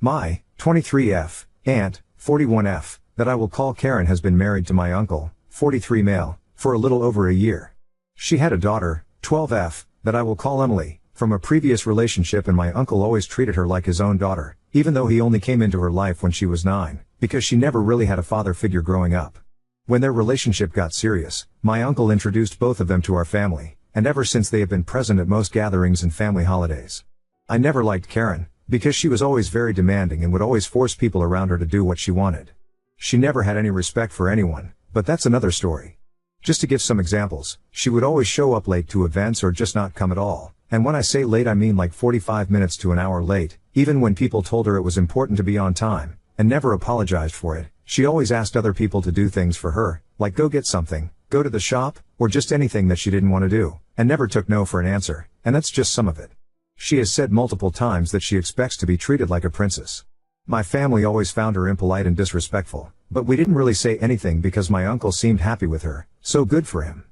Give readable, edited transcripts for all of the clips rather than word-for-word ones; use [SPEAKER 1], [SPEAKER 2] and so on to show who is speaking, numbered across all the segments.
[SPEAKER 1] My 23F aunt, 41F, that I will call Karen, has been married to my uncle, 43 male, for a little over a year. She had a daughter, 12F, that I will call Emily, from a previous relationship, and my uncle always treated her like his own daughter, even though he only came into her life when she was 9, because she never really had a father figure growing up. When their relationship got serious, my uncle introduced both of them to our family, and ever since they have been present at most gatherings and family holidays. I never liked Karen, because she was always very demanding and would always force people around her to do what she wanted. She never had any respect for anyone, but that's another story. Just to give some examples, she would always show up late to events or just not come at all, and when I say late I mean like 45 minutes to an hour late, even when people told her it was important to be on time, and never apologized for it. She always asked other people to do things for her, like go get something, go to the shop, or just anything that she didn't want to do, and never took no for an answer, and that's just some of it. She has said multiple times that she expects to be treated like a princess. My family always found her impolite and disrespectful, but we didn't really say anything because my uncle seemed happy with her, so good for him.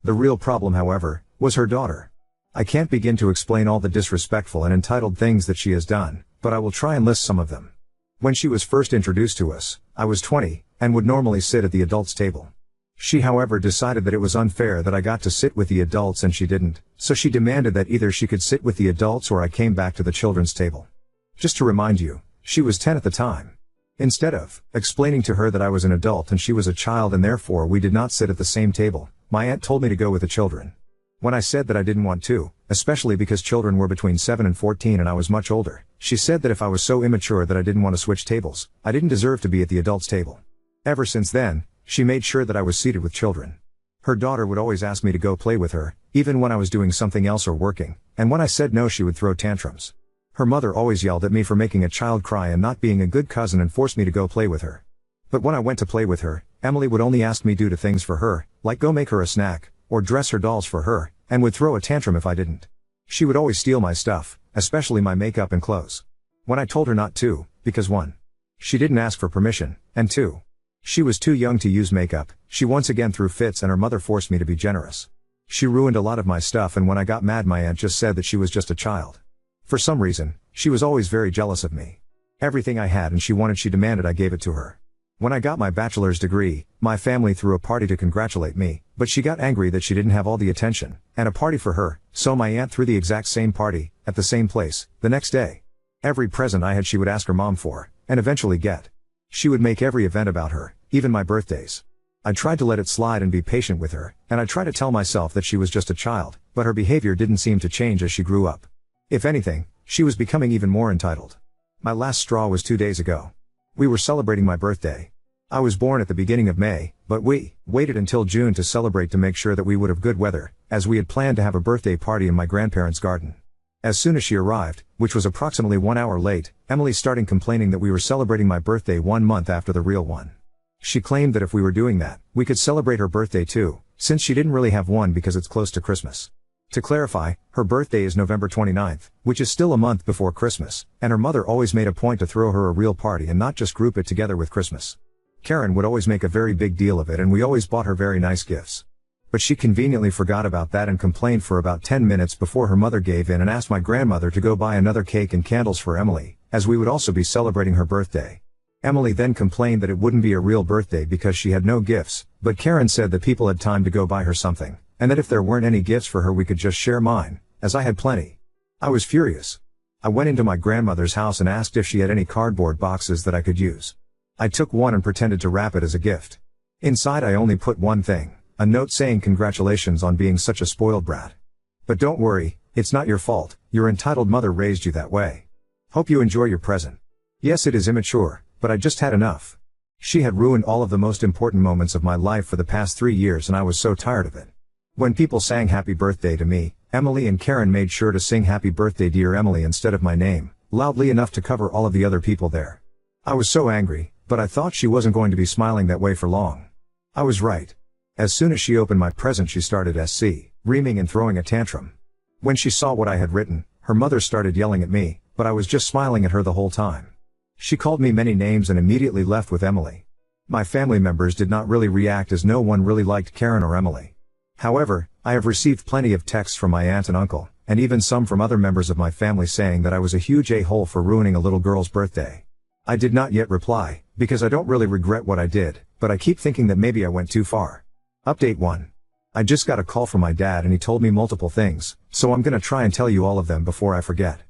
[SPEAKER 1] The real problem, however, was her daughter. I can't begin to explain all the disrespectful and entitled things that she has done, but I will try and list some of them. When she was first introduced to us, I was 20, and would normally sit at the adults' table. She, however, decided that it was unfair that I got to sit with the adults and she didn't, so she demanded that either she could sit with the adults or I came back to the children's table. Just to remind you, she was 10 at the time. Instead of explaining to her that I was an adult and she was a child and therefore we did not sit at the same table, my aunt told me to go with the children. When I said that I didn't want to, especially because children were between 7 and 14 and I was much older, she said that if I was so immature that I didn't want to switch tables, I didn't deserve to be at the adults' table. Ever since then, she made sure that I was seated with children. Her daughter would always ask me to go play with her, even when I was doing something else or working, and when I said no she would throw tantrums. Her mother always yelled at me for making a child cry and not being a good cousin and forced me to go play with her. But when I went to play with her, Emily would only ask me to do things for her, like go make her a snack, or dress her dolls for her, and would throw a tantrum if I didn't. She would always steal my stuff, especially my makeup and clothes. When I told her not to, because 1. She didn't ask for permission, and 2. She was too young to use makeup, she once again threw fits and her mother forced me to be generous. She ruined a lot of my stuff and when I got mad my aunt just said that she was just a child. For some reason, she was always very jealous of me. Everything I had and she demanded I gave it to her. When I got my bachelor's degree, my family threw a party to congratulate me, but she got angry that she didn't have all the attention, and a party for her, so my aunt threw the exact same party, at the same place, the next day. Every present I had she would ask her mom for, and eventually get. She would make every event about her, even my birthdays. I tried to let it slide and be patient with her, and I tried to tell myself that she was just a child, but her behavior didn't seem to change as she grew up. If anything, she was becoming even more entitled. My last straw was 2 days ago. We were celebrating my birthday. I was born at the beginning of May, but we waited until June to celebrate to make sure that we would have good weather, as we had planned to have a birthday party in my grandparents' garden. As soon as she arrived, which was approximately 1 hour late, Emily started complaining that we were celebrating my birthday 1 month after the real one. She claimed that if we were doing that, we could celebrate her birthday too, since she didn't really have one because it's close to Christmas. To clarify, her birthday is November 29th, which is still a month before Christmas, and her mother always made a point to throw her a real party and not just group it together with Christmas. Karen would always make a very big deal of it and we always bought her very nice gifts. But she conveniently forgot about that and complained for about 10 minutes before her mother gave in and asked my grandmother to go buy another cake and candles for Emily, as we would also be celebrating her birthday. Emily then complained that it wouldn't be a real birthday because she had no gifts, but Karen said that people had time to go buy her something, and that if there weren't any gifts for her we could just share mine, as I had plenty. I was furious. I went into my grandmother's house and asked if she had any cardboard boxes that I could use. I took one and pretended to wrap it as a gift. Inside I only put one thing, a note saying congratulations on being such a spoiled brat. But don't worry, it's not your fault, your entitled mother raised you that way. Hope you enjoy your present. Yes, it is immature, but I just had enough. She had ruined all of the most important moments of my life for the past 3 years and I was so tired of it. When people sang happy birthday to me, Emily and Karen made sure to sing happy birthday dear Emily instead of my name, loudly enough to cover all of the other people there. I was so angry, but I thought she wasn't going to be smiling that way for long. I was right. As soon as she opened my present she started reaming and throwing a tantrum. When she saw what I had written, her mother started yelling at me, but I was just smiling at her the whole time. She called me many names and immediately left with Emily. My family members did not really react as no one really liked Karen or Emily. However, I have received plenty of texts from my aunt and uncle, and even some from other members of my family saying that I was a huge a-hole for ruining a little girl's birthday. I did not yet reply, because I don't really regret what I did, but I keep thinking that maybe I went too far. Update 1. I just got a call from my dad and he told me multiple things, so I'm gonna try and tell you all of them before I forget.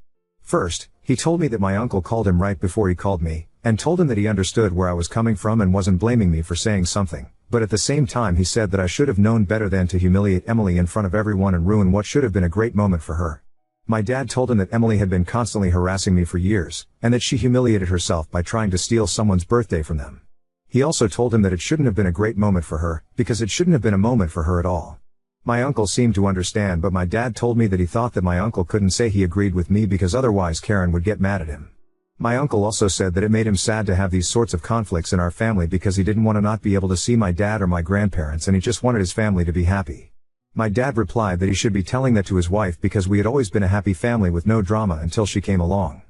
[SPEAKER 1] First, he told me that my uncle called him right before he called me, and told him that he understood where I was coming from and wasn't blaming me for saying something, but at the same time he said that I should have known better than to humiliate Emily in front of everyone and ruin what should have been a great moment for her. My dad told him that Emily had been constantly harassing me for years, and that she humiliated herself by trying to steal someone's birthday from them. He also told him that it shouldn't have been a great moment for her, because it shouldn't have been a moment for her at all. My uncle seemed to understand, but my dad told me that he thought that my uncle couldn't say he agreed with me because otherwise Karen would get mad at him. My uncle also said that it made him sad to have these sorts of conflicts in our family because he didn't want to not be able to see my dad or my grandparents and he just wanted his family to be happy. My dad replied that he should be telling that to his wife because we had always been a happy family with no drama until she came along.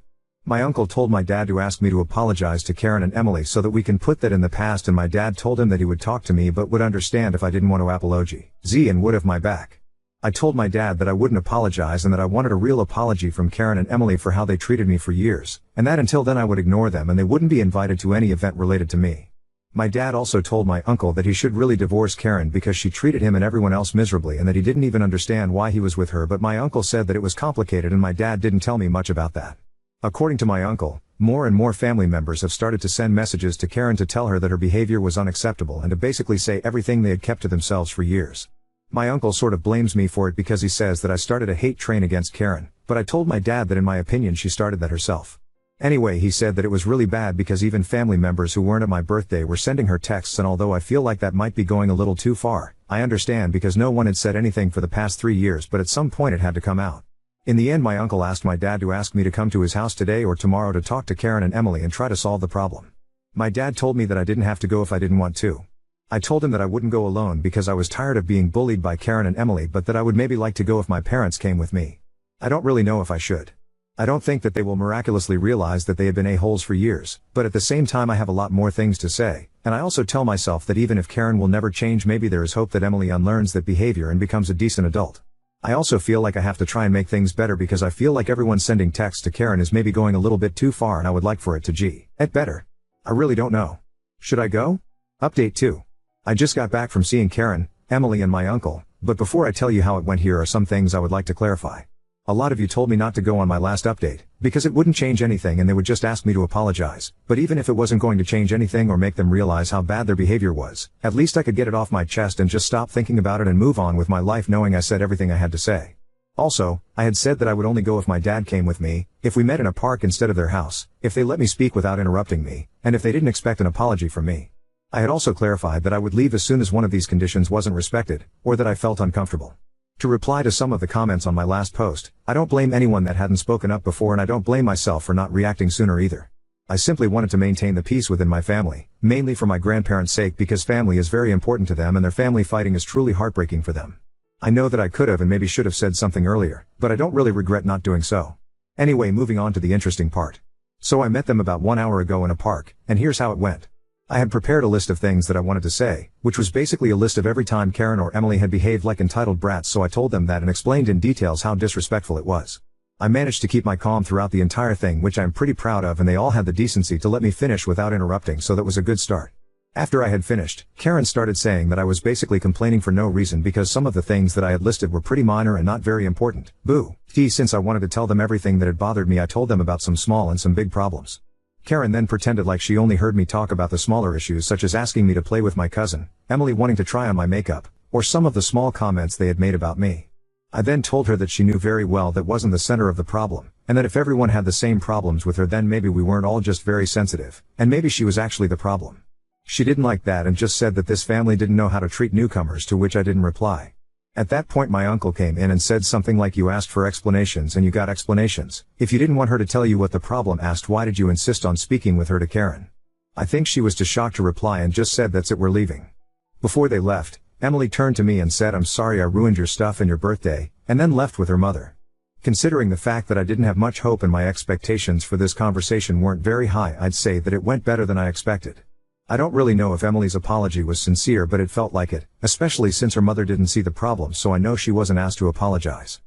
[SPEAKER 1] My uncle told my dad to ask me to apologize to Karen and Emily so that we can put that in the past, and my dad told him that he would talk to me but would understand if I didn't want to apology and would have my back. I told my dad that I wouldn't apologize and that I wanted a real apology from Karen and Emily for how they treated me for years, and that until then I would ignore them and they wouldn't be invited to any event related to me. My dad also told my uncle that he should really divorce Karen because she treated him and everyone else miserably and that he didn't even understand why he was with her, but my uncle said that it was complicated and my dad didn't tell me much about that. According to my uncle, more and more family members have started to send messages to Karen to tell her that her behavior was unacceptable and to basically say everything they had kept to themselves for years. My uncle sort of blames me for it because he says that I started a hate train against Karen, but I told my dad that in my opinion she started that herself. Anyway, he said that it was really bad because even family members who weren't at my birthday were sending her texts, and although I feel like that might be going a little too far, I understand because no one had said anything for the past 3 years, but at some point it had to come out. In the end, my uncle asked my dad to ask me to come to his house today or tomorrow to talk to Karen and Emily and try to solve the problem. My dad told me that I didn't have to go if I didn't want to. I told him that I wouldn't go alone because I was tired of being bullied by Karen and Emily, but that I would maybe like to go if my parents came with me. I don't really know if I should. I don't think that they will miraculously realize that they had been a-holes for years, but at the same time I have a lot more things to say, and I also tell myself that even if Karen will never change, maybe there is hope that Emily unlearns that behavior and becomes a decent adult. I also feel like I have to try and make things better because I feel like everyone sending texts to Karen is maybe going a little bit too far and I would like for it to get better. I really don't know. Should I go? Update 2. I just got back from seeing Karen, Emily and my uncle, but before I tell you how it went, here are some things I would like to clarify. A lot of you told me not to go on my last update, because it wouldn't change anything and they would just ask me to apologize, but even if it wasn't going to change anything or make them realize how bad their behavior was, at least I could get it off my chest and just stop thinking about it and move on with my life knowing I said everything I had to say. Also, I had said that I would only go if my dad came with me, if we met in a park instead of their house, if they let me speak without interrupting me, and if they didn't expect an apology from me. I had also clarified that I would leave as soon as one of these conditions wasn't respected, or that I felt uncomfortable. To reply to some of the comments on my last post, I don't blame anyone that hadn't spoken up before and I don't blame myself for not reacting sooner either. I simply wanted to maintain the peace within my family, mainly for my grandparents' sake because family is very important to them and their family fighting is truly heartbreaking for them. I know that I could have and maybe should have said something earlier, but I don't really regret not doing so. Anyway, moving on to the interesting part. So I met them about 1 hour ago in a park, and here's how it went. I had prepared a list of things that I wanted to say, which was basically a list of every time Karen or Emily had behaved like entitled brats, so I told them that and explained in details how disrespectful it was. I managed to keep my calm throughout the entire thing, which I'm pretty proud of, and they all had the decency to let me finish without interrupting, so that was a good start. After I had finished, Karen started saying that I was basically complaining for no reason because some of the things that I had listed were pretty minor and not very important. Boo. Since I wanted to tell them everything that had bothered me, I told them about some small and some big problems. Karen then pretended like she only heard me talk about the smaller issues, such as asking me to play with my cousin, Emily wanting to try on my makeup, or some of the small comments they had made about me. I then told her that she knew very well that wasn't the center of the problem, and that if everyone had the same problems with her then maybe we weren't all just very sensitive, and maybe she was actually the problem. She didn't like that and just said that this family didn't know how to treat newcomers, to which I didn't reply. At that point my uncle came in and said something like, "You asked for explanations and you got explanations. If you didn't want her to tell you what the problem asked, why did you insist on speaking with her?" to Karen. I think she was too shocked to reply and just said, "That's it, we're leaving." Before they left, Emily turned to me and said, "I'm sorry I ruined your stuff and your birthday," and then left with her mother. Considering the fact that I didn't have much hope and my expectations for this conversation weren't very high, I'd say that it went better than I expected. I don't really know if Emily's apology was sincere, but it felt like it, especially since her mother didn't see the problem, so I know she wasn't asked to apologize.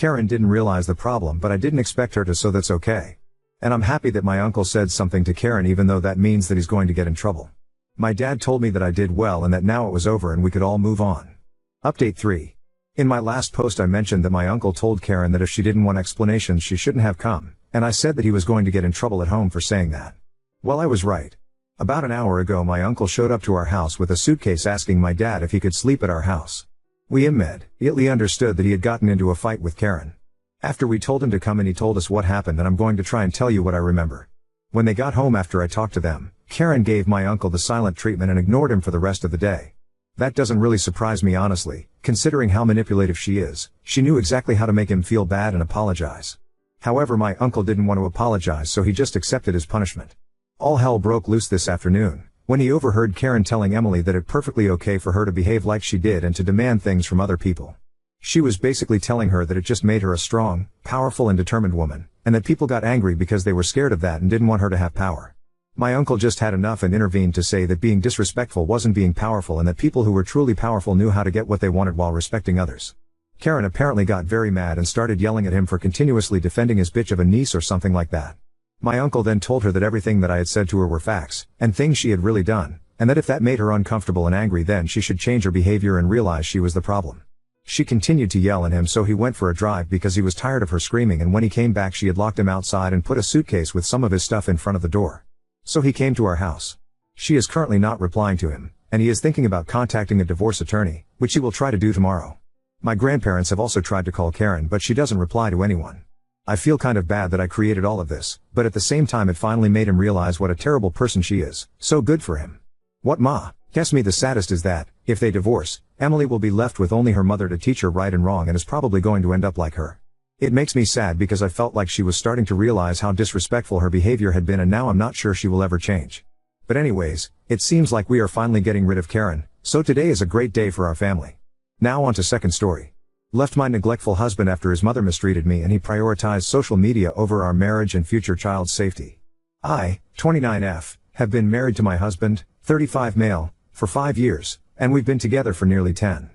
[SPEAKER 1] Karen didn't realize the problem, but I didn't expect her to, so that's okay. And I'm happy that my uncle said something to Karen, even though that means that he's going to get in trouble. My dad told me that I did well and that now it was over and we could all move on. Update 3. In my last post I mentioned that my uncle told Karen that if she didn't want explanations she shouldn't have come, and I said that he was going to get in trouble at home for saying that. Well, I was right. About an hour ago my uncle showed up to our house with a suitcase asking my dad if he could sleep at our house. We immediately understood that he had gotten into a fight with Karen. After we told him to come in, he told us what happened, and I'm going to try and tell you what I remember. When they got home after I talked to them, Karen gave my uncle the silent treatment and ignored him for the rest of the day. That doesn't really surprise me, honestly, considering how manipulative she is. She knew exactly how to make him feel bad and apologize. However, my uncle didn't want to apologize, so he just accepted his punishment. All hell broke loose this afternoon, when he overheard Karen telling Emily that it's perfectly okay for her to behave like she did and to demand things from other people. She was basically telling her that it just made her a strong, powerful and determined woman, and that people got angry because they were scared of that and didn't want her to have power. My uncle just had enough and intervened to say that being disrespectful wasn't being powerful, and that people who were truly powerful knew how to get what they wanted while respecting others. Karen apparently got very mad and started yelling at him for continuously defending his bitch of a niece or something like that. My uncle then told her that everything that I had said to her were facts, and things she had really done, and that if that made her uncomfortable and angry then she should change her behavior and realize she was the problem. She continued to yell at him, so he went for a drive because he was tired of her screaming, and when he came back she had locked him outside and put a suitcase with some of his stuff in front of the door. So he came to our house. She is currently not replying to him, and he is thinking about contacting a divorce attorney, which he will try to do tomorrow. My grandparents have also tried to call Karen, but she doesn't reply to anyone. I feel kind of bad that I created all of this, but at the same time it finally made him realize what a terrible person she is, so good for him. What ma guess me the saddest is that, if they divorce, Emily will be left with only her mother to teach her right and wrong and is probably going to end up like her. It makes me sad because I felt like she was starting to realize how disrespectful her behavior had been, and now I'm not sure she will ever change. But anyways, it seems like we are finally getting rid of Karen, so today is a great day for our family. Now on to second story. Left my neglectful husband after his mother mistreated me and he prioritized social media over our marriage and future child's safety. I, 29F, have been married to my husband, 35 male, for 5 years, and we've been together for nearly 10.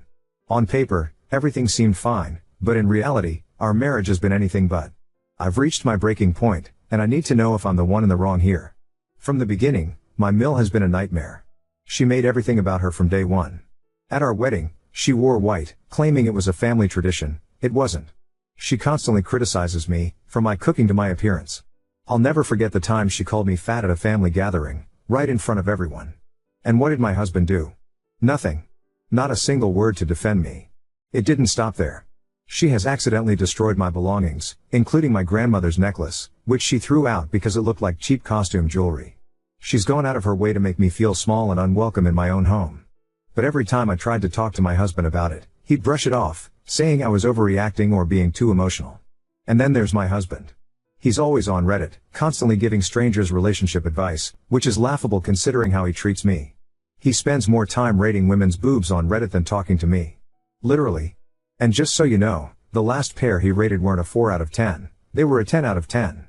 [SPEAKER 1] On paper, everything seemed fine, but in reality, our marriage has been anything but. I've reached my breaking point, and I need to know if I'm the one in the wrong here. From the beginning, my mill has been a nightmare. She made everything about her from day one. At our wedding, she wore white, claiming it was a family tradition. It wasn't. She constantly criticizes me, from my cooking to my appearance. I'll never forget the time she called me fat at a family gathering, right in front of everyone. And what did my husband do? Nothing. Not a single word to defend me. It didn't stop there. She has accidentally destroyed my belongings, including my grandmother's necklace, which she threw out because it looked like cheap costume jewelry. She's gone out of her way to make me feel small and unwelcome in my own home. But every time I tried to talk to my husband about it, he'd brush it off, saying I was overreacting or being too emotional. And then there's my husband. He's always on Reddit, constantly giving strangers relationship advice, which is laughable considering how he treats me. He spends more time rating women's boobs on Reddit than talking to me. Literally. And just so you know, the last pair he rated weren't a 4 out of 10, they were a 10 out of 10.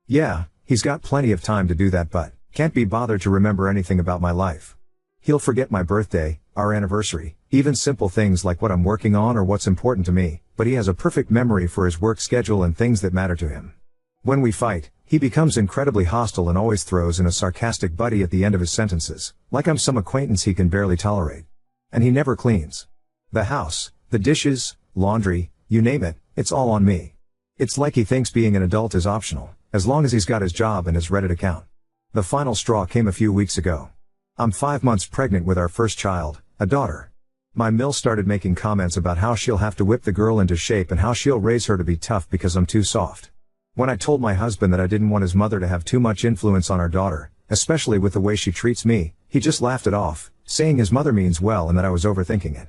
[SPEAKER 1] Yeah, he's got plenty of time to do that, but can't be bothered to remember anything about my life. He'll forget my birthday, our anniversary, even simple things like what I'm working on or what's important to me, but he has a perfect memory for his work schedule and things that matter to him. When we fight, he becomes incredibly hostile and always throws in a sarcastic buddy at the end of his sentences, like I'm some acquaintance he can barely tolerate. And he never cleans the house, the dishes, laundry, you name it, it's all on me. It's like he thinks being an adult is optional, as long as he's got his job and his Reddit account. The final straw came a few weeks ago. I'm 5 months pregnant with our first child, a daughter. My mill started making comments about how she'll have to whip the girl into shape and how she'll raise her to be tough because I'm too soft. When I told my husband that I didn't want his mother to have too much influence on our daughter, especially with the way she treats me, he just laughed it off, saying his mother means well and that I was overthinking it.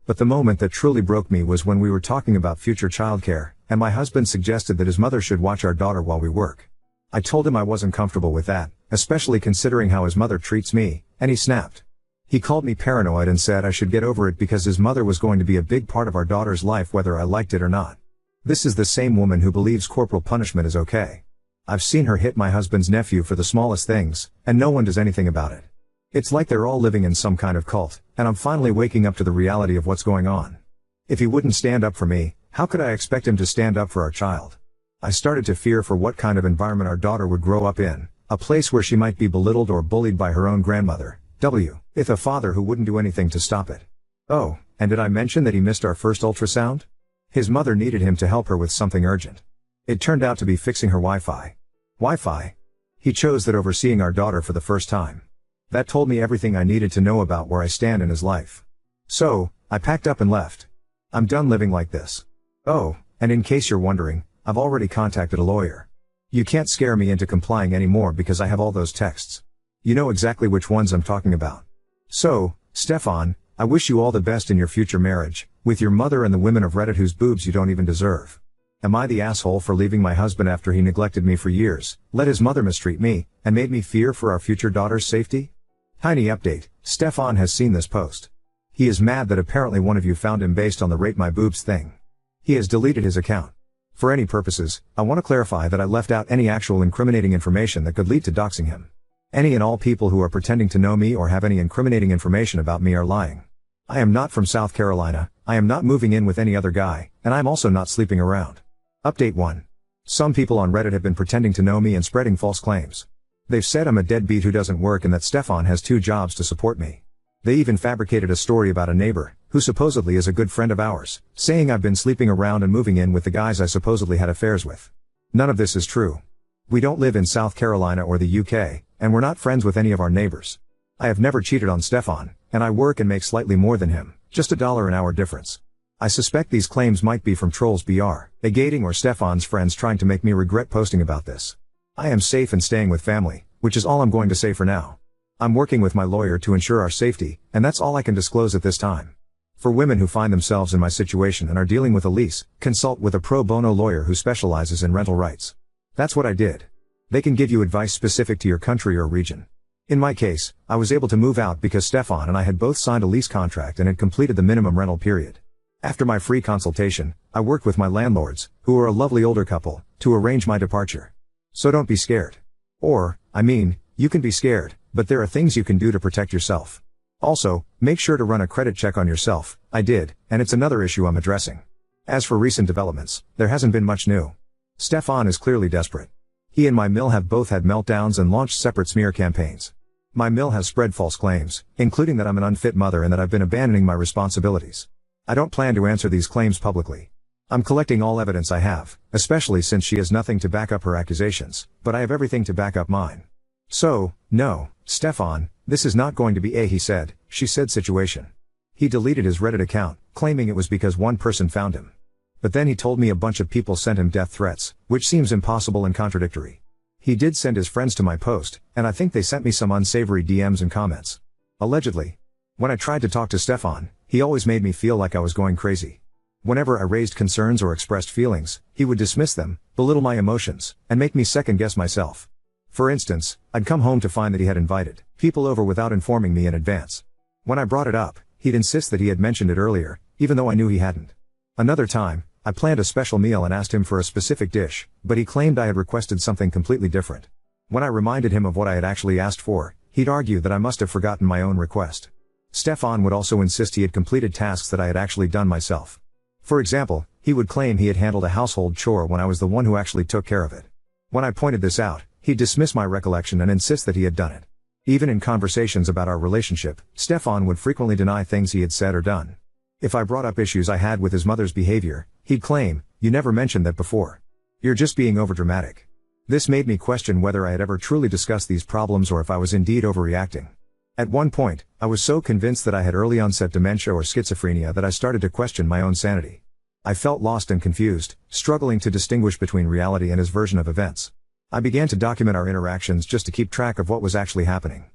[SPEAKER 1] But the moment that truly broke me was when we were talking about future childcare, and my husband suggested that his mother should watch our daughter while we work. I told him I wasn't comfortable with that, especially considering how his mother treats me, and he snapped. He called me paranoid and said I should get over it because his mother was going to be a big part of our daughter's life whether I liked it or not. This is the same woman who believes corporal punishment is okay. I've seen her hit my husband's nephew for the smallest things, and no one does anything about it. It's like they're all living in some kind of cult, and I'm finally waking up to the reality of what's going on. If he wouldn't stand up for me, How could I expect him to stand up for our child? I started to fear for what kind of environment our daughter would grow up in, a place where she might be belittled or bullied by her own grandmother, with a father who wouldn't do anything to stop it. Oh, and did I mention that he missed our first ultrasound? His mother needed him to help her with something urgent. It turned out to be fixing her Wi-Fi. Wi-Fi? He chose that over seeing our daughter for the first time. That told me everything I needed to know about where I stand in his life. So, I packed up and left. I'm done living like this. Oh, and in case you're wondering, I've already contacted a lawyer. You can't scare me into complying anymore because I have all those texts. You know exactly which ones I'm talking about. So, Stefan, I wish you all the best in your future marriage, with your mother and the women of Reddit whose boobs you don't even deserve. Am I the asshole for leaving my husband after he neglected me for years, let his mother mistreat me, and made me fear for our future daughter's safety? Tiny update, Stefan has seen this post. He is mad that apparently one of you found him based on the rate my boobs thing. He has deleted his account. For any purposes, I want to clarify that I left out any actual incriminating information that could lead to doxing him. Any and all people who are pretending to know me or have any incriminating information about me are lying. I am not from South Carolina, I am not moving in with any other guy, and I am also not sleeping around. Update 1. Some people on Reddit have been pretending to know me and spreading false claims. They've said I'm a deadbeat who doesn't work and that Stefan has 2 jobs to support me. They even fabricated a story about a neighbor, who supposedly is a good friend of ours, saying I've been sleeping around and moving in with the guys I supposedly had affairs with. None of this is true. We don't live in South Carolina or the UK, and we're not friends with any of our neighbors. I have never cheated on Stefan, and I work and make slightly more than him, just $1 an hour difference. I suspect these claims might be from Trolls BR, Gating or Stefan's friends trying to make me regret posting about this. I am safe and staying with family, which is all I'm going to say for now. I'm working with my lawyer to ensure our safety, and that's all I can disclose at this time. For women who find themselves in my situation and are dealing with a lease, consult with a pro bono lawyer who specializes in rental rights. That's what I did. They can give you advice specific to your country or region. In my case, I was able to move out because Stefan and I had both signed a lease contract and had completed the minimum rental period. After my free consultation, I worked with my landlords, who are a lovely older couple, to arrange my departure. So don't be scared. You can be scared, but there are things you can do to protect yourself. Also, make sure to run a credit check on yourself. I did, and it's another issue I'm addressing. As for recent developments, there hasn't been much new. Stefan is clearly desperate. He and my mill have both had meltdowns and launched separate smear campaigns. My mill has spread false claims, including that I'm an unfit mother and that I've been abandoning my responsibilities. I don't plan to answer these claims publicly. I'm collecting all evidence I have, especially since she has nothing to back up her accusations, but I have everything to back up mine. So, no, Stefan, this is not going to be a he said, she said situation. He deleted his Reddit account, claiming it was because one person found him. But then he told me a bunch of people sent him death threats, which seems impossible and contradictory. He did send his friends to my post, and I think they sent me some unsavory DMs and comments. Allegedly. When I tried to talk to Stefan, he always made me feel like I was going crazy. Whenever I raised concerns or expressed feelings, he would dismiss them, belittle my emotions, and make me second-guess myself. For instance, I'd come home to find that he had invited people over without informing me in advance. When I brought it up, he'd insist that he had mentioned it earlier, even though I knew he hadn't. Another time, I planned a special meal and asked him for a specific dish, but he claimed I had requested something completely different. When I reminded him of what I had actually asked for, he'd argue that I must have forgotten my own request. Stefan would also insist he had completed tasks that I had actually done myself. For example, he would claim he had handled a household chore when I was the one who actually took care of it. When I pointed this out, he'd dismiss my recollection and insist that he had done it. Even in conversations about our relationship, Stefan would frequently deny things he had said or done. If I brought up issues I had with his mother's behavior, he'd claim, "You never mentioned that before. You're just being overdramatic." This made me question whether I had ever truly discussed these problems or if I was indeed overreacting. At one point, I was so convinced that I had early onset dementia or schizophrenia that I started to question my own sanity. I felt lost and confused, struggling to distinguish between reality and his version of events. I began to document our interactions just to keep track of what was actually happening.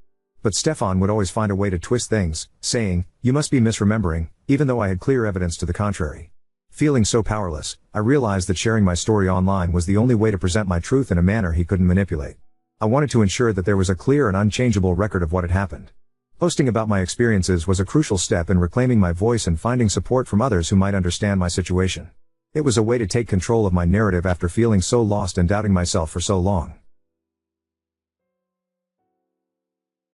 [SPEAKER 1] But Stefan would always find a way to twist things, saying, "You must be misremembering," even though I had clear evidence to the contrary. Feeling so powerless, I realized that sharing my story online was the only way to present my truth in a manner he couldn't manipulate. I wanted to ensure that there was a clear and unchangeable record of what had happened. Posting about my experiences was a crucial step in reclaiming my voice and finding support from others who might understand my situation. It was a way to take control of my narrative after feeling so lost and doubting myself for so long.